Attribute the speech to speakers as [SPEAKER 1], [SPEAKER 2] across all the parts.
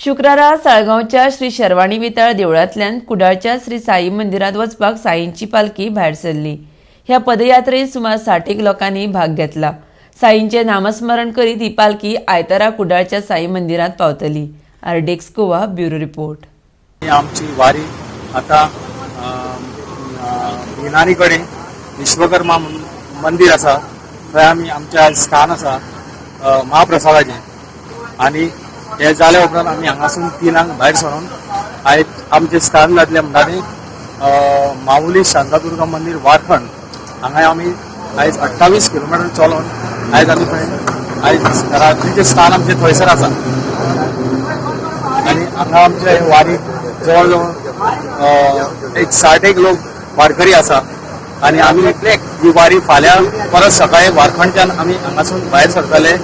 [SPEAKER 1] शुक्रारा साळगांवच्या श्री शर्वाणी विताळ देवळांतल्यान कुडाळच्या श्री साई मंदिरात वचपाक साईंची पालखी भायर सरली। ह्या पदयात्रेत सुमार 60 लोकांनी भाग घेतला। साईंचे नामस्मरण करीत ही पालखी आयतारा कुडाळच्या साई मंदिरात पावतली। आरडेक्स गोवा ब्युरो रिपोर्ट।
[SPEAKER 2] आमची वारी आता विनारी कडेन विश्वकर्मा मंदिर आसा थंय आमी आमच्या स्थान आसा महाप्रसादाचे आणि हे जाल्या उपरांत आमी हांगासून 3 भायर सरून आयज आमचे स्थान जातले म्हणटानी माऊली शांतादुर्गा मंदिर वारखंड हांगा आमी आयज 28 किलोमीटर चलोन आयज आमी थंय आयज रात्रीचे स्थान आमचे थंयसर आसा आणि हांगा आमचे वारी जवळ जवळ एक 60 लोक वारकरी आसा आणि आमी ही वारी फाल्यां परत सकाळी वारखंडच्यान आमी हांगासून भायर सरतले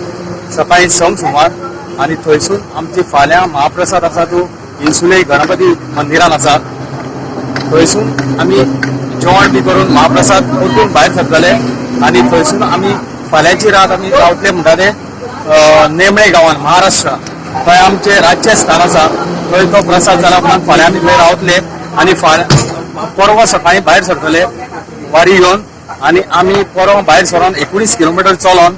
[SPEAKER 2] सकाळी 6 सुमार आणि थंयसून आमची फाल्यां महाप्रसाद आसा तो इन्सुले गणपती मंदिरान आसा थंयसून आमी जेवण बी करून महाप्रसाद ओतून भायर सरतले आणि थंयसून आमी फाल्यांची रात आमी रावतले म्हणटा ते नेमळे गांवांत महाराष्ट्र थंय आमचे राज्य स्थान आसा थंय तो प्रसाद जाला म्हणून फाल्यां आमी थंय रावतले आणि परवा सकाळी भायर सरतले वारी घेवन आणि आमी परवा भायर सरून 19 किलोमीटर चलोन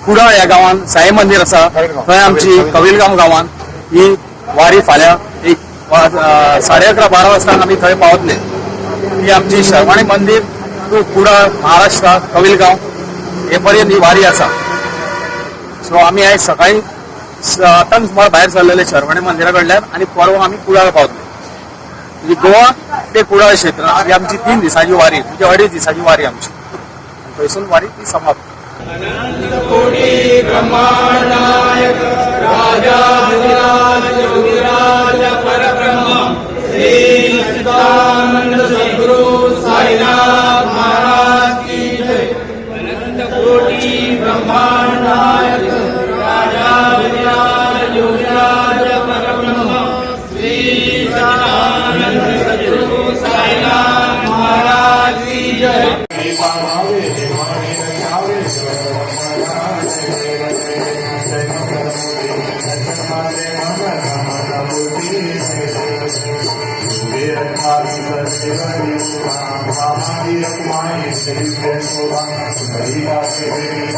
[SPEAKER 2] कुडाळ ह्या गांवांत साई मंदिर आसा थंय आमची कविलगांव गांवांत ही वारी फाल्यां एक 11:30-12 वाजता आमी थंय पावतले। ही आमची शर्वाणी मंदिर टू कुडाळ महाराष्ट्र कविलगांव हे पर्यंत ही वारी आसा। सो आमी आयज सकाळी 7 सुमार भायर सरलेले शर्वाणी मंदिरा कडल्यान आणि परवा आमी कुडाळ पावतले। ही गोवा ते कुडाळ क्षेत्र ही आमची 3 दिसांची वारी म्हणजे 2.5 दिसांची वारी आमची थंयसून वारी ती समाप्त।
[SPEAKER 3] अनंत कोटी ब्रह्मांड नायक राजाधिराज योगीराज परब्रह्म श्री सच्चिदानंद सद्गुरु साईनाथ महाराज की जय। अनंत कोटी ब्रह्मांड नायक राजाधिराज योगीराज परब्रह्म श्री सच्चिदानंद सद्गुरु साईनाथ महाराज की जय।
[SPEAKER 4] Hare